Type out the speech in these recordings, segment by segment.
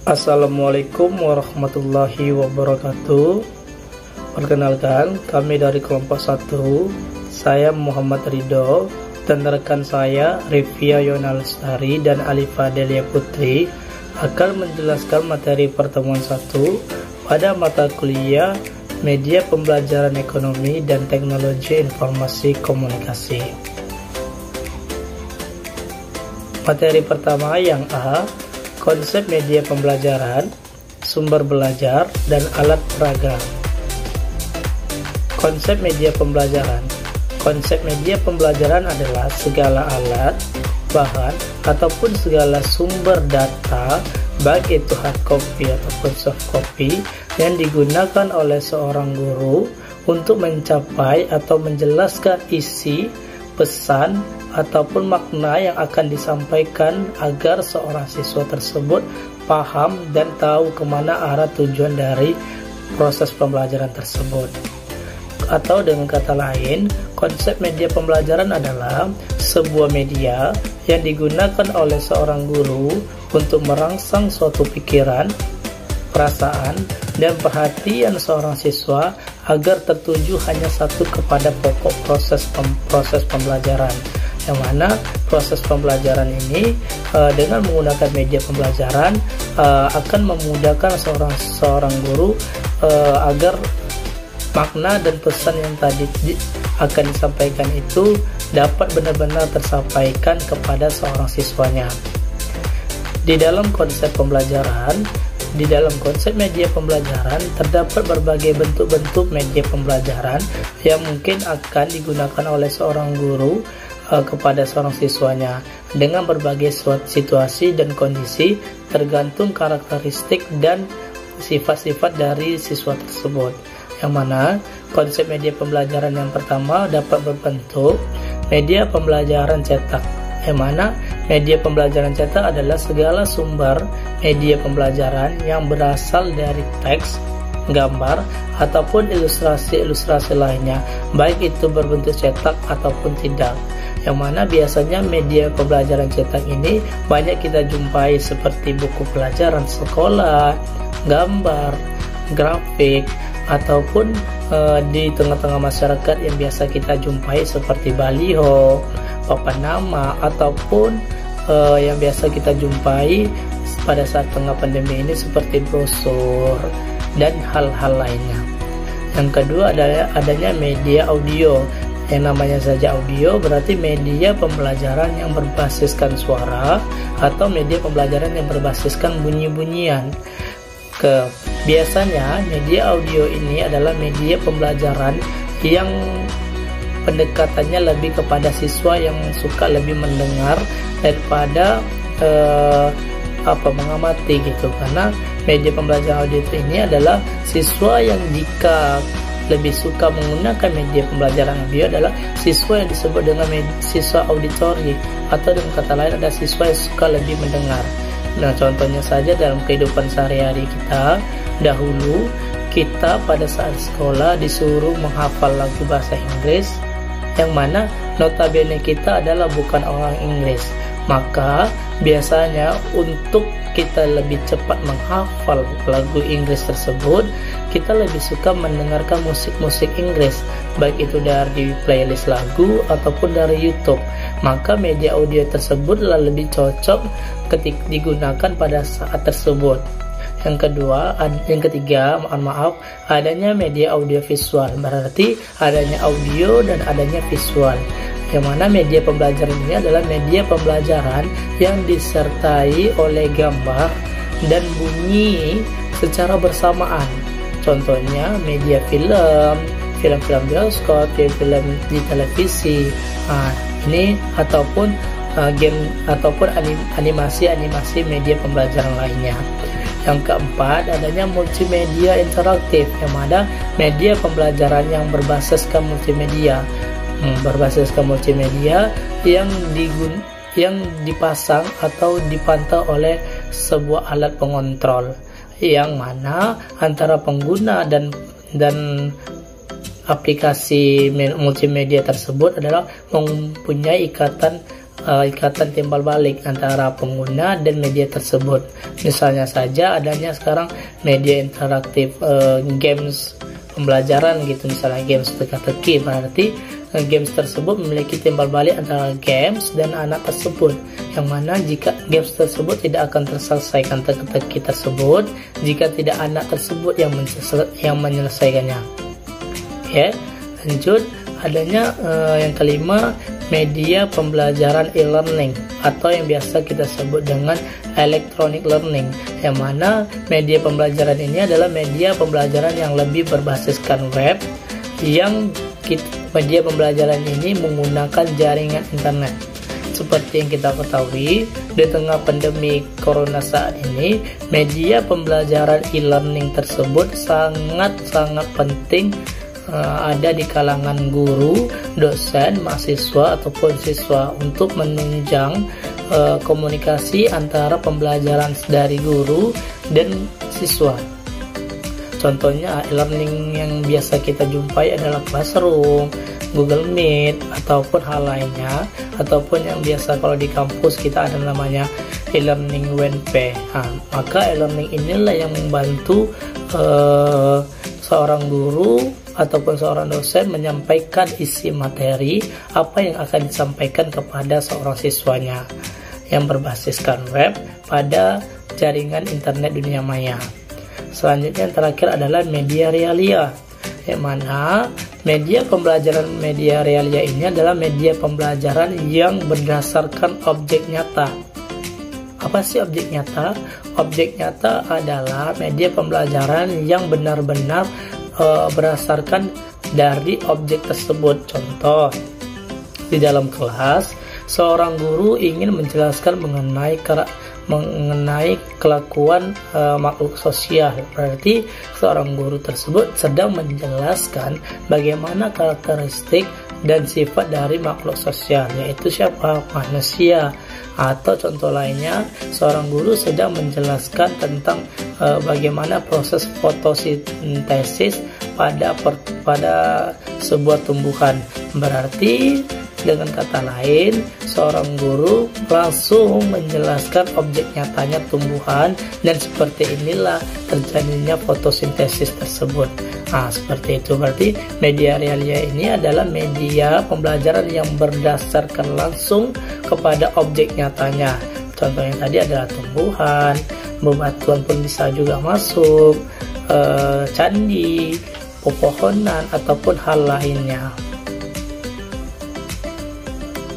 Assalamualaikum warahmatullahi wabarakatuh. Perkenalkan, kami dari kelompok 1. Saya Muhammad Ridho dan rekan saya Rivia Yonalestari dan Alifa Delia Putri akan menjelaskan materi pertemuan 1 pada mata kuliah Media Pembelajaran Ekonomi dan Teknologi Informasi Komunikasi. Materi pertama yang A, konsep media pembelajaran, sumber belajar, dan alat peraga. Konsep media pembelajaran. Konsep media pembelajaran adalah segala alat, bahan, ataupun segala sumber data, baik itu hard copy ataupun soft copy, yang digunakan oleh seorang guru untuk mencapai atau menjelaskan isi, pesan, ataupun makna yang akan disampaikan agar seorang siswa tersebut paham dan tahu kemana arah tujuan dari proses pembelajaran tersebut. Atau dengan kata lain, konsep media pembelajaran adalah sebuah media yang digunakan oleh seorang guru untuk merangsang suatu pikiran, perasaan, dan perhatian seorang siswa agar tertuju hanya satu kepada pokok proses pembelajaran, yang mana proses pembelajaran ini dengan menggunakan media pembelajaran akan memudahkan seorang guru agar makna dan pesan yang tadi akan disampaikan itu dapat benar-benar tersampaikan kepada seorang siswanya. Di dalam konsep media pembelajaran terdapat berbagai bentuk-bentuk media pembelajaran yang mungkin akan digunakan oleh seorang guru kepada seorang siswanya dengan berbagai situasi dan kondisi tergantung karakteristik dan sifat-sifat dari siswa tersebut. Yang mana konsep media pembelajaran yang pertama dapat berbentuk media pembelajaran cetak, yang mana media pembelajaran cetak adalah segala sumber media pembelajaran yang berasal dari teks, gambar, ataupun ilustrasi lainnya, baik itu berbentuk cetak ataupun tidak. Yang mana biasanya media pembelajaran cetak ini banyak kita jumpai seperti buku pelajaran sekolah, gambar, grafik, ataupun di tengah-tengah masyarakat yang biasa kita jumpai seperti baliho, papan nama, ataupun yang biasa kita jumpai pada saat tengah pandemi ini seperti brosur dan hal-hal lainnya. Yang kedua adalah adanya media audio. Yang namanya saja audio berarti media pembelajaran yang berbasiskan suara atau media pembelajaran yang berbasiskan bunyi-bunyian. Biasanya media audio ini adalah media pembelajaran yang pendekatannya lebih kepada siswa yang suka lebih mendengar daripada mengamati gitu, karena media pembelajaran audio ini adalah siswa yang jika lebih suka menggunakan media pembelajaran audio adalah siswa yang disebut dengan siswa auditori, atau dengan kata lain ada siswa yang suka lebih mendengar. Nah, contohnya saja dalam kehidupan sehari-hari kita, dahulu kita pada saat sekolah disuruh menghafal lagu bahasa Inggris, yang mana notabene kita adalah bukan orang Inggris. Maka biasanya untuk kita lebih cepat menghafal lagu Inggris tersebut, kita lebih suka mendengarkan musik-musik Inggris, baik itu dari playlist lagu ataupun dari YouTube. Maka media audio tersebutlah lebih cocok ketika digunakan pada saat tersebut. Yang ketiga, adanya media audio visual, berarti adanya audio dan adanya visual. Yang mana media pembelajaran ini adalah media pembelajaran yang disertai oleh gambar dan bunyi secara bersamaan. Contohnya media film bioskop, film di televisi, ini ataupun game ataupun animasi media pembelajaran lainnya. Yang keempat, adanya multimedia interaktif, yang mana media pembelajaran yang berbasiskan multimedia yang dipasang atau dipantau oleh sebuah alat pengontrol, yang mana antara pengguna dan aplikasi multimedia tersebut adalah mempunyai ikatan ikatan timbal balik antara pengguna dan media tersebut. Misalnya saja adanya sekarang media interaktif, games pembelajaran gitu, misalnya games teka-teki, berarti games tersebut memiliki timbal balik antara games dan anak tersebut, yang mana jika games tersebut tidak akan terselesaikan teka-teki tersebut jika tidak anak tersebut yang menyelesaikannya. Oke, lanjut. Adanya yang kelima, media pembelajaran e-learning atau yang biasa kita sebut dengan electronic learning, yang mana media pembelajaran ini adalah media pembelajaran yang lebih berbasiskan web, yang media pembelajaran ini menggunakan jaringan internet. Seperti yang kita ketahui, di tengah pandemi corona saat ini, media pembelajaran e-learning tersebut sangat-sangat penting ada di kalangan guru, dosen, mahasiswa ataupun siswa untuk menunjang komunikasi antara pembelajaran dari guru dan siswa. Contohnya e-learning yang biasa kita jumpai adalah Classroom, Google Meet, ataupun hal lainnya, ataupun yang biasa kalau di kampus kita ada namanya e-learning WNP. Maka e-learning inilah yang membantu seorang guru ataupun seorang dosen menyampaikan isi materi apa yang akan disampaikan kepada seorang siswanya yang berbasiskan web pada jaringan internet dunia maya. Selanjutnya yang terakhir adalah media realia, yang mana media pembelajaran media realia ini adalah media pembelajaran yang berdasarkan objek nyata. Apa sih objek nyata? Objek nyata adalah media pembelajaran yang benar-benar berdasarkan dari objek tersebut. Contoh, di dalam kelas seorang guru ingin menjelaskan mengenai kelakuan makhluk sosial. Berarti seorang guru tersebut sedang menjelaskan bagaimana karakteristik dan sifat dari makhluk sosial, yaitu siapa? Manusia. Atau contoh lainnya, seorang guru sedang menjelaskan tentang bagaimana proses fotosintesis pada sebuah tumbuhan. Berarti dengan kata lain, seorang guru langsung menjelaskan objek nyatanya tumbuhan, dan seperti inilah terjadinya fotosintesis tersebut. Seperti itu. Berarti media realia ini adalah media pembelajaran yang berdasarkan langsung kepada objek nyatanya. Contohnya tadi adalah tumbuhan, bebatuan pun bisa juga masuk, candi, pepohonan, ataupun hal lainnya.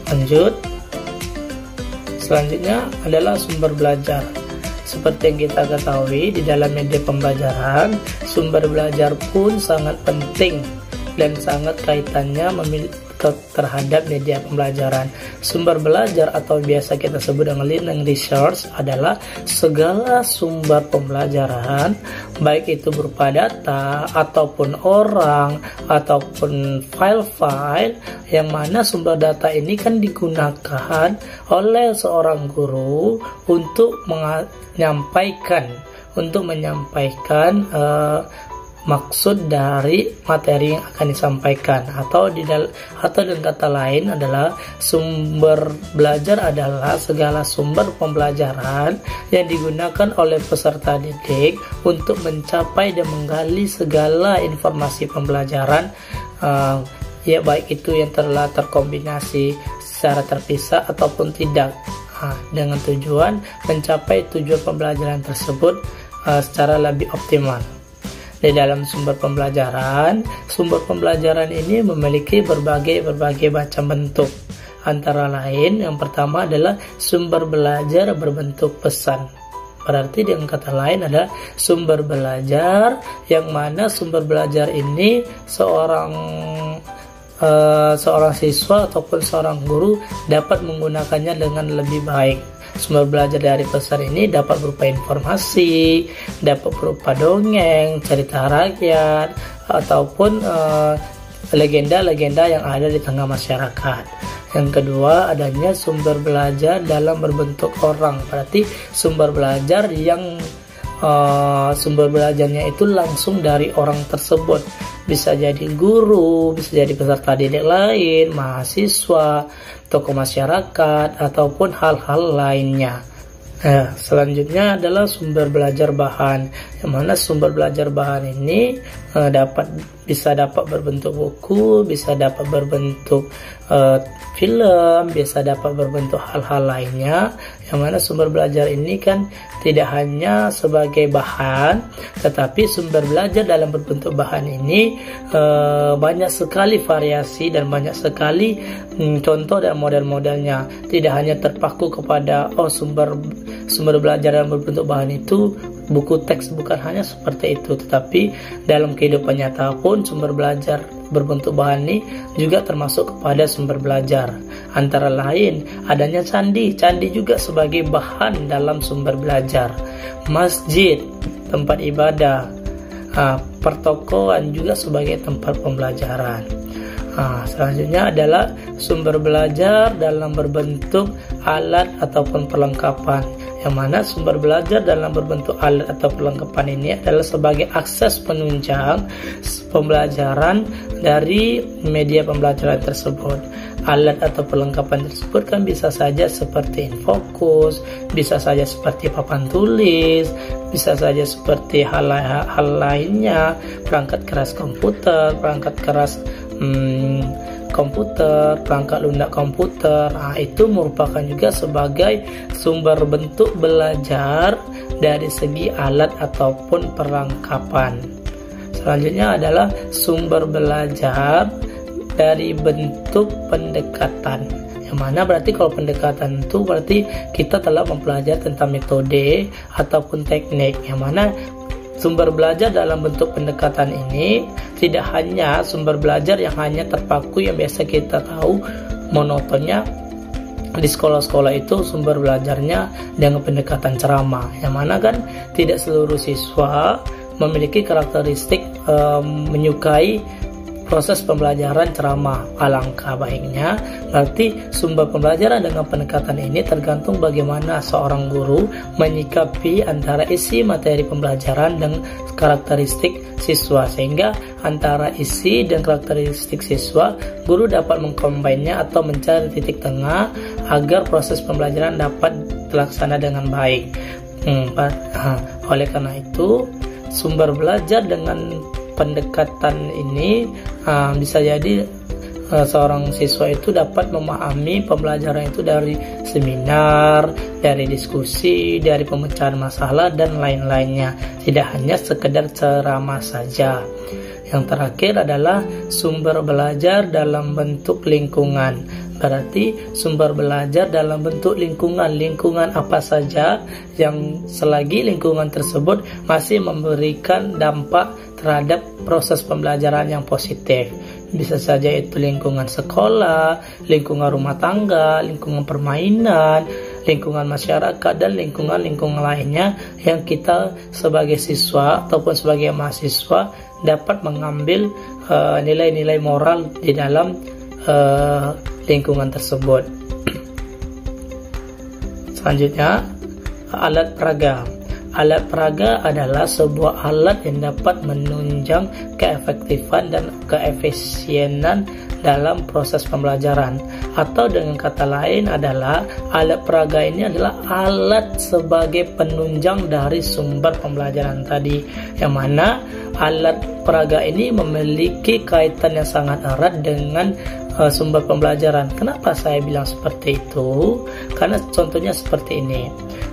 Lanjut. Selanjutnya adalah sumber belajar. Seperti yang kita ketahui, di dalam media pembelajaran, sumber belajar pun sangat penting dan sangat kaitannya terhadap media pembelajaran. Sumber belajar atau biasa kita sebut dengan learning resource adalah segala sumber pembelajaran, baik itu berupa data ataupun orang ataupun file-file, yang mana sumber data ini kan digunakan oleh seorang guru untuk menyampaikan maksud dari materi yang akan disampaikan, atau dengan kata lain adalah sumber belajar adalah segala sumber pembelajaran yang digunakan oleh peserta didik untuk mencapai dan menggali segala informasi pembelajaran, ya baik itu yang telah terkombinasi secara terpisah ataupun tidak, dengan tujuan mencapai tujuan pembelajaran tersebut secara lebih optimal. Di dalam sumber pembelajaran ini memiliki berbagai macam bentuk. Antara lain, yang pertama adalah sumber belajar berbentuk pesan. Berarti dengan kata lain adalah sumber belajar yang mana sumber belajar ini seorang siswa ataupun seorang guru dapat menggunakannya dengan lebih baik. Sumber belajar dari pesan ini dapat berupa informasi, dapat berupa dongeng, cerita rakyat, ataupun legenda-legenda yang ada di tengah masyarakat. Yang kedua, adanya sumber belajar dalam berbentuk orang. Berarti sumber belajar yang sumber belajarnya itu langsung dari orang tersebut. bisa jadi guru, bisa jadi peserta didik lain, mahasiswa, tokoh masyarakat, ataupun hal-hal lainnya. Nah, selanjutnya adalah sumber belajar bahan, yang mana sumber belajar bahan ini bisa dapat berbentuk buku, bisa dapat berbentuk film, bisa dapat berbentuk hal-hal lainnya, yang mana sumber belajar ini kan tidak hanya sebagai bahan, tetapi sumber belajar dalam berbentuk bahan ini banyak sekali variasi dan banyak sekali contoh dan model-modelnya. Tidak hanya terpaku kepada sumber belajar dalam berbentuk bahan itu buku teks, bukan hanya seperti itu, tetapi dalam kehidupan nyata pun sumber belajar berbentuk bahan ini juga termasuk kepada sumber belajar. Antara lain adanya candi juga sebagai bahan dalam sumber belajar, masjid, tempat ibadah, pertokoan juga sebagai tempat pembelajaran. Selanjutnya adalah sumber belajar dalam berbentuk alat ataupun perlengkapan, yang mana sumber belajar dalam berbentuk alat atau perlengkapan ini adalah sebagai akses penunjang pembelajaran dari media pembelajaran tersebut. Alat atau perlengkapan tersebut kan bisa saja seperti infokus, bisa saja seperti papan tulis, bisa saja seperti hal lainnya, perangkat keras komputer, perangkat keras komputer, perangkat lunak komputer. Itu merupakan juga sebagai sumber bentuk belajar dari segi alat ataupun perlengkapan. Selanjutnya adalah sumber belajar dari bentuk pendekatan, yang mana berarti kalau pendekatan itu berarti kita telah mempelajari tentang metode ataupun teknik, yang mana sumber belajar dalam bentuk pendekatan ini tidak hanya sumber belajar yang hanya terpaku yang biasa kita tahu monotonnya di sekolah-sekolah itu sumber belajarnya dengan pendekatan ceramah, yang mana kan tidak seluruh siswa memiliki karakteristik menyukai proses pembelajaran ceramah. Alangkah baiknya berarti sumber pembelajaran dengan pendekatan ini tergantung bagaimana seorang guru menyikapi antara isi materi pembelajaran dan karakteristik siswa, sehingga antara isi dan karakteristik siswa guru dapat mengkombinnya atau mencari titik tengah agar proses pembelajaran dapat terlaksana dengan baik. Oleh karena itu sumber belajar dengan pendekatan ini bisa jadi seorang siswa itu dapat memahami pembelajaran itu dari seminar, dari diskusi, dari pemecahan masalah dan lain-lainnya, tidak hanya sekedar ceramah saja. Yang terakhir adalah sumber belajar dalam bentuk lingkungan. Berarti sumber belajar dalam bentuk lingkungan apa saja yang selagi lingkungan tersebut masih memberikan dampak terhadap proses pembelajaran yang positif. Bisa saja itu lingkungan sekolah, lingkungan rumah tangga, lingkungan permainan, lingkungan masyarakat, dan lingkungan lainnya yang kita sebagai siswa ataupun sebagai mahasiswa dapat mengambil nilai-nilai moral di dalam lingkungan tersebut. Selanjutnya, alat peraga. Alat peraga adalah sebuah alat yang dapat menunjang keefektifan dan keefisienan dalam proses pembelajaran, atau dengan kata lain adalah alat peraga ini adalah alat sebagai penunjang dari sumber pembelajaran tadi, yang mana alat peraga ini memiliki kaitan yang sangat erat dengan sumber pembelajaran. Kenapa saya bilang seperti itu? Karena contohnya seperti ini.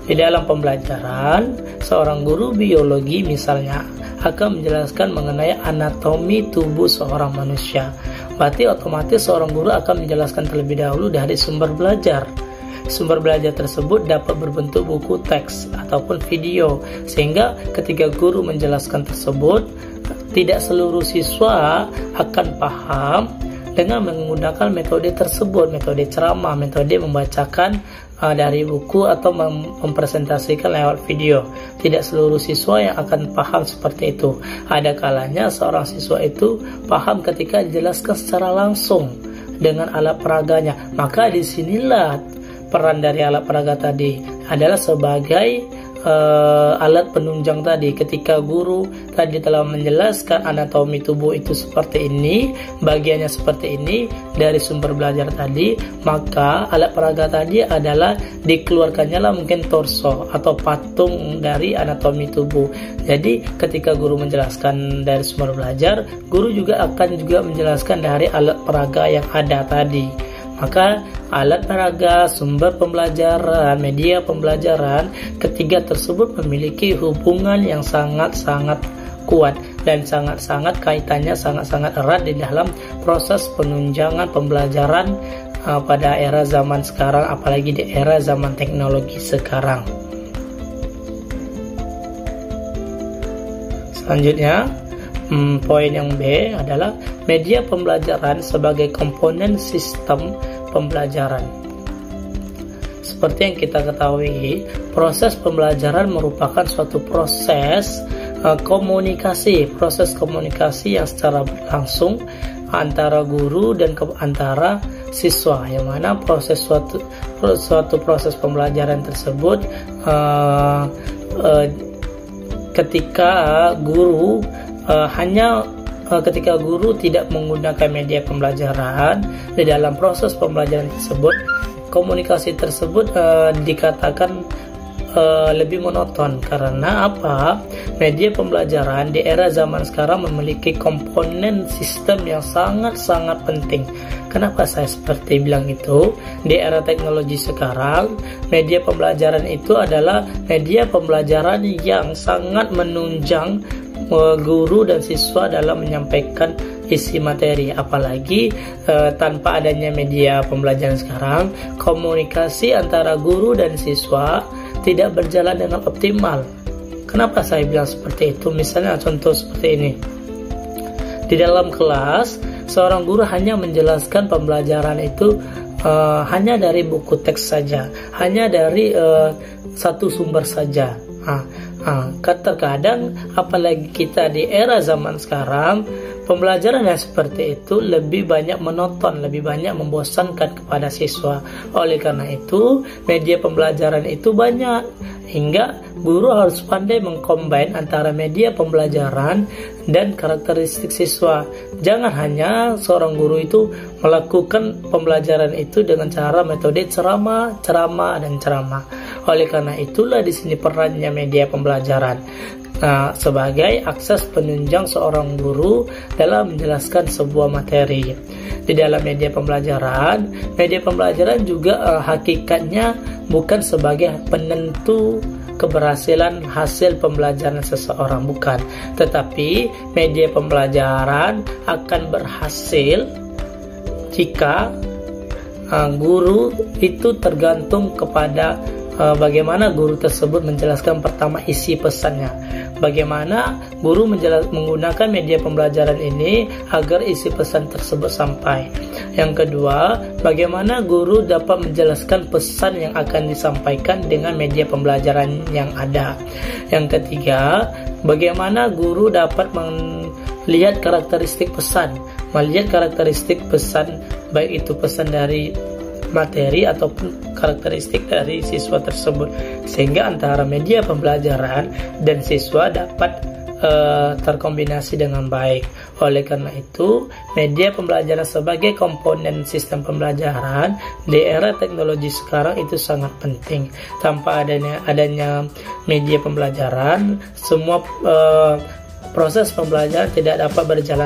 Di dalam pembelajaran, seorang guru biologi misalnya akan menjelaskan mengenai anatomi tubuh seorang manusia. Berarti otomatis seorang guru akan menjelaskan terlebih dahulu dari sumber belajar. Sumber belajar tersebut dapat berbentuk buku teks ataupun video, sehingga ketika guru menjelaskan tersebut, tidak seluruh siswa akan paham dengan menggunakan metode tersebut, metode ceramah, metode membacakan dari buku atau mempresentasikan lewat video. Tidak seluruh siswa yang akan paham seperti itu. Ada kalanya seorang siswa itu paham ketika dijelaskan secara langsung dengan alat peraganya. Maka disinilah peran dari alat peraga tadi adalah sebagai alat penunjang tadi. Ketika guru tadi telah menjelaskan anatomi tubuh itu seperti ini, bagiannya seperti ini dari sumber belajar tadi, maka alat peraga tadi adalah dikeluarkannya lah mungkin torso atau patung dari anatomi tubuh. Jadi ketika guru menjelaskan dari sumber belajar, guru juga akan menjelaskan dari alat peraga yang ada tadi. Maka alat peraga, sumber pembelajaran, media pembelajaran, ketiga tersebut memiliki hubungan yang sangat-sangat kuat dan sangat-sangat kaitannya sangat-sangat erat di dalam proses penunjangan pembelajaran pada era zaman sekarang, apalagi di era zaman teknologi sekarang. Selanjutnya, poin yang B adalah media pembelajaran sebagai komponen sistem pembelajaran. Seperti yang kita ketahui, proses pembelajaran merupakan suatu proses komunikasi yang secara langsung antara guru dan antara siswa, yang mana suatu proses pembelajaran tersebut ketika guru ketika guru tidak menggunakan media pembelajaran di dalam proses pembelajaran tersebut, komunikasi tersebut dikatakan lebih monoton. Karena apa? Media pembelajaran di era zaman sekarang memiliki komponen sistem yang sangat-sangat penting. Kenapa saya seperti bilang itu? Di era teknologi sekarang, media pembelajaran itu adalah media pembelajaran yang sangat menunjang guru dan siswa dalam menyampaikan isi materi. Apalagi tanpa adanya media pembelajaran sekarang, komunikasi antara guru dan siswa tidak berjalan dengan optimal. Kenapa saya bilang seperti itu? Misalnya contoh seperti ini. Di dalam kelas, seorang guru hanya menjelaskan pembelajaran itu hanya dari buku teks saja, hanya dari satu sumber saja. Terkadang apalagi kita di era zaman sekarang, pembelajaran yang seperti itu lebih banyak menonton, lebih banyak membosankan kepada siswa. Oleh karena itu, media pembelajaran itu banyak, hingga guru harus pandai mengcombine antara media pembelajaran dan karakteristik siswa. Jangan hanya seorang guru itu melakukan pembelajaran itu dengan cara metode ceramah, dan ceramah. Oleh karena itulah di sini perannya media pembelajaran sebagai akses penunjang seorang guru dalam menjelaskan sebuah materi. Di dalam media pembelajaran juga hakikatnya bukan sebagai penentu keberhasilan hasil pembelajaran seseorang, bukan. Tetapi media pembelajaran akan berhasil jika guru itu tergantung kepada bagaimana guru tersebut menjelaskan pertama isi pesannya. Bagaimana guru menggunakan media pembelajaran ini agar isi pesan tersebut sampai. Yang kedua, bagaimana guru dapat menjelaskan pesan yang akan disampaikan dengan media pembelajaran yang ada. Yang ketiga, bagaimana guru dapat melihat karakteristik pesan, baik itu pesan dari materi ataupun karakteristik dari siswa tersebut, sehingga antara media pembelajaran dan siswa dapat terkombinasi dengan baik. Oleh karena itu, media pembelajaran sebagai komponen sistem pembelajaran di era teknologi sekarang itu sangat penting. Tanpa adanya media pembelajaran, semua proses pembelajaran tidak dapat berjalan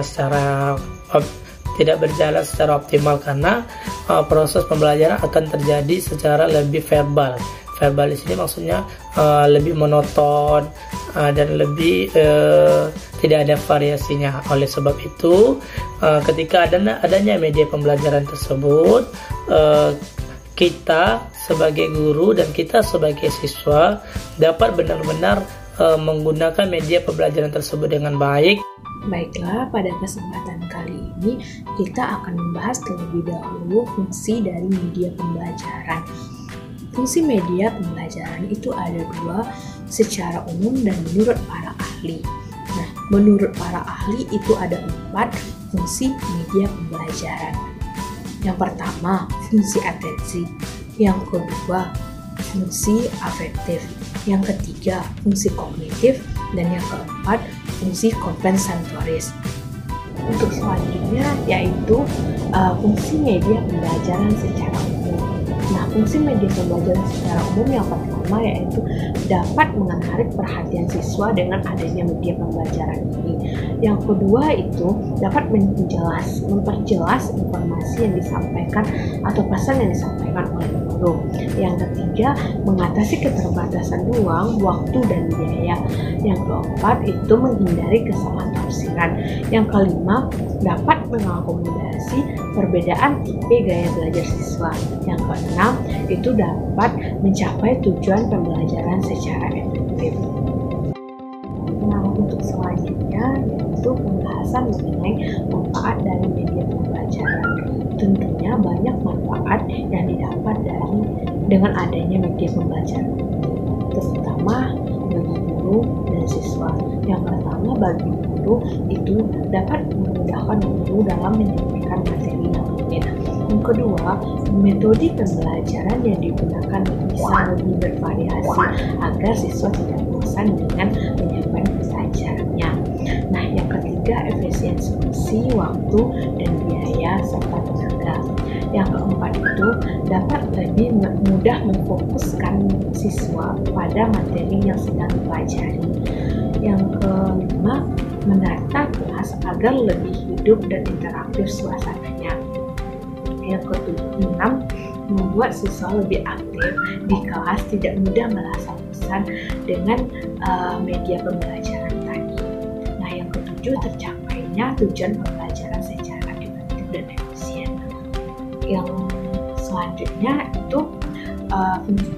secara optimal, karena proses pembelajaran akan terjadi secara lebih verbal. Verbal di sini maksudnya lebih monoton dan lebih tidak ada variasinya. Oleh sebab itu, ketika adanya media pembelajaran tersebut, kita sebagai guru dan kita sebagai siswa dapat benar-benar menggunakan media pembelajaran tersebut dengan baik. Baiklah, pada kesempatan kali ini kita akan membahas terlebih dahulu fungsi dari media pembelajaran. Fungsi media pembelajaran itu ada dua secara umum dan menurut para ahli. Nah, menurut para ahli itu ada 4 fungsi media pembelajaran. Yang pertama, fungsi atensi. Yang kedua, fungsi afektif. yang ketiga fungsi kognitif, dan yang keempat fungsi kompensatoris. Untuk selanjutnya yaitu fungsi media pembelajaran secara umum. Nah, fungsi media pembelajaran secara umum yang pertama yaitu dapat menarik perhatian siswa dengan adanya media pembelajaran ini. Yang kedua itu dapat memperjelas informasi yang disampaikan atau pesan yang disampaikan oleh guru. Yang ketiga, mengatasi keterbatasan ruang, waktu, dan biaya. Yang keempat itu menghindari kesalahtafsiran. Yang kelima, dapat mengakomodasi perbedaan tipe gaya belajar siswa. Yang keenam, itu dapat mencapai tujuan pembelajaran secara efektif. Nah, untuk selanjutnya yaitu pembahasan mengenai manfaat dari media pembelajaran. Tentunya banyak manfaat yang didapat dengan adanya media pembelajaran, terutama bagi guru dan siswa. Yang pertama, bagi guru itu dapat memudahkan guru dalam menyampaikan materi yang rumit. Yang kedua, metode pembelajaran yang digunakan bisa lebih bervariasi agar siswa tidak bosan dengan menyampaikan pelajarannya. Nah, yang ketiga, efisiensi waktu dan biaya serta tenaga. Yang keempat itu dapat lebih mudah memfokuskan siswa pada materi yang sedang dipelajari. Yang kelima, menata kelas agar lebih hidup dan interaktif suasananya. Yang keenam, membuat siswa lebih aktif di kelas, tidak mudah merasa bosan dengan media pembelajaran tadi. Nah, yang ketujuh, tercapainya tujuan pembelajaran secara efektif dan efisien. Yang selanjutnya itu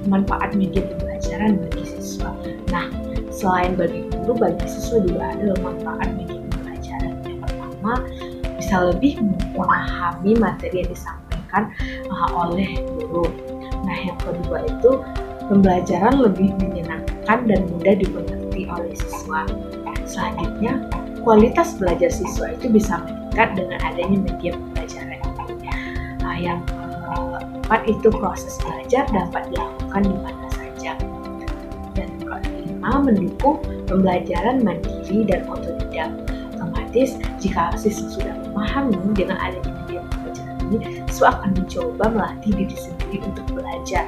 manfaat media pembelajaran bagi siswa. Nah, selain bagi guru, bagi siswa juga ada manfaat media pembelajaran. Yang pertama, bisa lebih memahami materi yang disampaikan oleh guru. Nah, yang kedua itu pembelajaran lebih menyenangkan dan mudah dimengerti oleh siswa. Selanjutnya, kualitas belajar siswa itu bisa meningkat dengan adanya media pembelajaran ini. Yang keempat itu proses belajar dapat dilakukan di mana saja. Dan yang kelima, mendukung pembelajaran mandiri dan otodidak. Otomatis jika siswa sudah memahami dengan adanya media pembelajaran ini, siswa akan mencoba melatih diri sendiri untuk belajar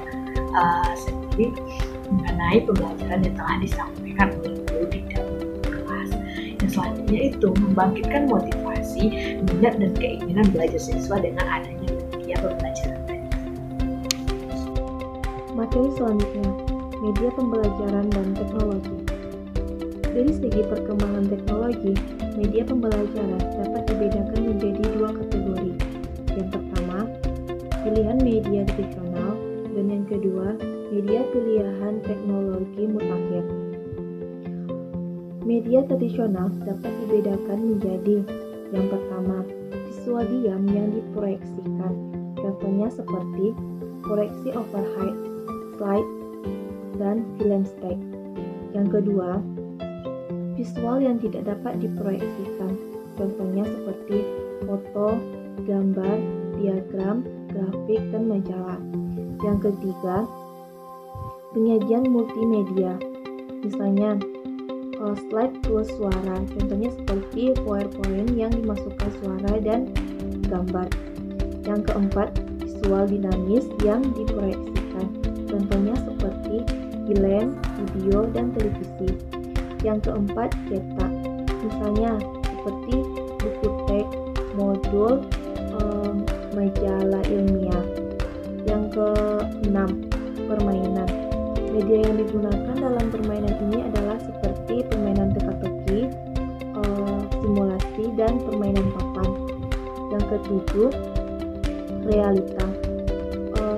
sendiri mengenai pembelajaran yang telah disampaikan oleh guru di dalam kelas. Yang selanjutnya itu membangkitkan motivasi, minat, dan keinginan belajar siswa dengan adanya media pembelajaran tadi. Materi selanjutnya, media pembelajaran dan teknologi. Dari segi perkembangan teknologi, media pembelajaran dapat dibedakan menjadi dua kategori. Yang pertama, pilihan media tradisional, dan yang kedua, media pilihan teknologi mutakhir. Media tradisional dapat dibedakan menjadi yang pertama, visual diam yang diproyeksikan. Contohnya seperti proyeksi overhead, slide, dan film stack. Yang kedua, visual yang tidak dapat diproyeksikan. Contohnya seperti foto, gambar, diagram, grafik, dan majalah. Yang ketiga, penyajian multimedia. Misalnya, slide plus suara. Contohnya seperti PowerPoint yang dimasukkan suara dan gambar. Yang keempat, visual dinamis yang diproyeksikan. Contohnya seperti film, video, dan televisi. Yang keempat, cetak. Misalnya seperti buku teks, modul, majalah ilmiah. Yang keenam, permainan. Media yang digunakan dalam permainan ini adalah seperti permainan teka-teki, simulasi, dan permainan papan. Yang ketujuh, realita.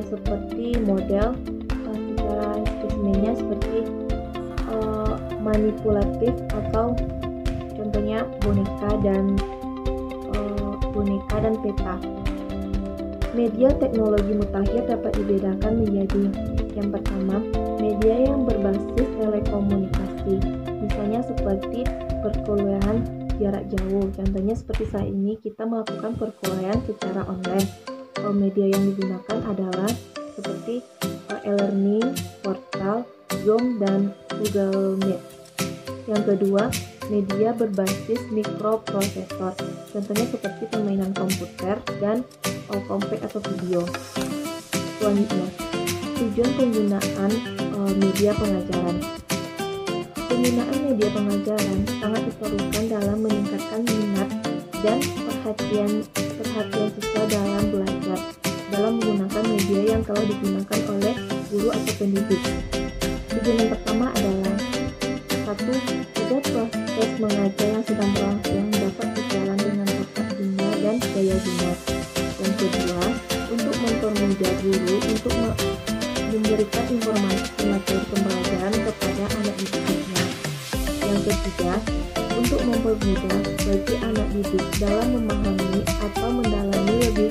Seperti model, secara spesimennya seperti manipulatif atau contohnya boneka dan peta. Media teknologi mutakhir dapat dibedakan menjadi yang pertama, media yang berbasis telekomunikasi, misalnya seperti perkuliahan jarak jauh. Contohnya seperti saat ini kita melakukan perkuliahan secara online. Media yang digunakan adalah seperti e-learning, portal, Zoom dan Google Meet. Yang kedua, media berbasis mikroprosesor, contohnya seperti permainan komputer dan komputer atau video. Selanjutnya, tujuan penggunaan media pengajaran. Penggunaan media pengajaran sangat diperlukan dalam meningkatkan minat dan perhatian siswa dalam belajar dalam menggunakan media yang telah digunakan oleh guru atau pendidik. Tujuan yang pertama adalah 1. Agar proses mengajar yang sedang berlangsung dapat berjalan dengan tepat guna dan daya guna. Yang kedua, untuk mempermudah guru untuk memberikan informasi materi pembelajaran kepada anak didiknya. Yang ketiga, untuk mempermudah bagi anak didik dalam memahami atau mendalami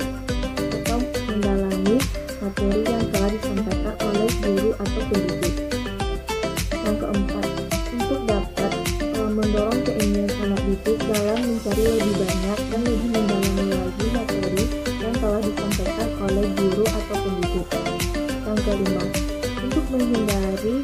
materi yang telah disampaikan oleh guru atau pendidik. Yang keempat, untuk dapat mendorong keinginan anak didik dalam mencari lebih banyak dan lebih mendalami lagi materi yang telah disampaikan oleh guru atau pendidik. Yang kelima, untuk menghindari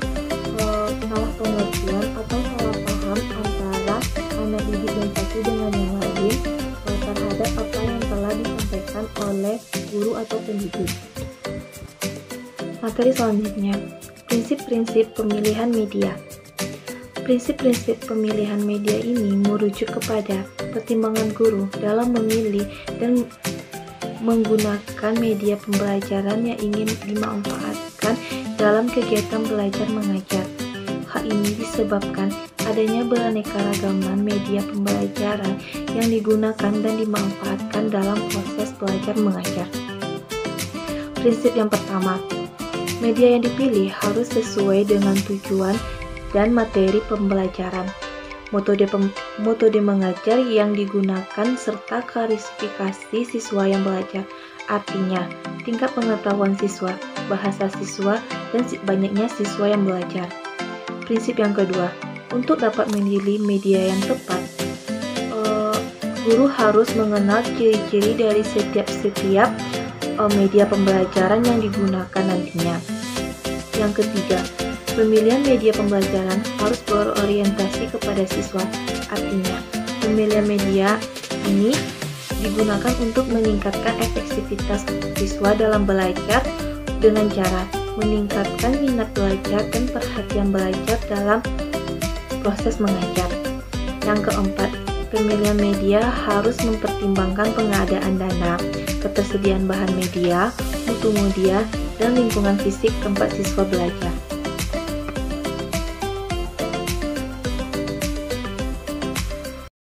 salah pengertian atau salah paham antara anak didik yang satu dengan yang lain terhadap apa yang telah disampaikan oleh guru atau pendidik. Materi selanjutnya, prinsip-prinsip pemilihan media. Prinsip-prinsip pemilihan media ini merujuk kepada pertimbangan guru dalam memilih dan menggunakan media pembelajaran yang ingin dimanfaatkan dalam kegiatan belajar mengajar. Hal ini disebabkan adanya beraneka ragaman media pembelajaran yang digunakan dan dimanfaatkan dalam proses belajar mengajar. Prinsip yang pertama, media yang dipilih harus sesuai dengan tujuan dan materi pembelajaran, metode mengajar yang digunakan, serta klasifikasi siswa yang belajar, artinya tingkat pengetahuan siswa, bahasa siswa, dan banyaknya siswa yang belajar. Prinsip yang kedua, untuk dapat memilih media yang tepat, guru harus mengenal ciri-ciri dari setiap media pembelajaran yang digunakan nantinya. Yang ketiga, pemilihan media pembelajaran harus berorientasi kepada siswa. Artinya, pemilihan media ini digunakan untuk meningkatkan efektivitas siswa dalam belajar dengan cara meningkatkan minat belajar dan perhatian belajar dalam proses mengajar. Yang keempat, pemilihan media harus mempertimbangkan pengadaan dana, ketersediaan bahan media, mutu media, dan lingkungan fisik tempat siswa belajar.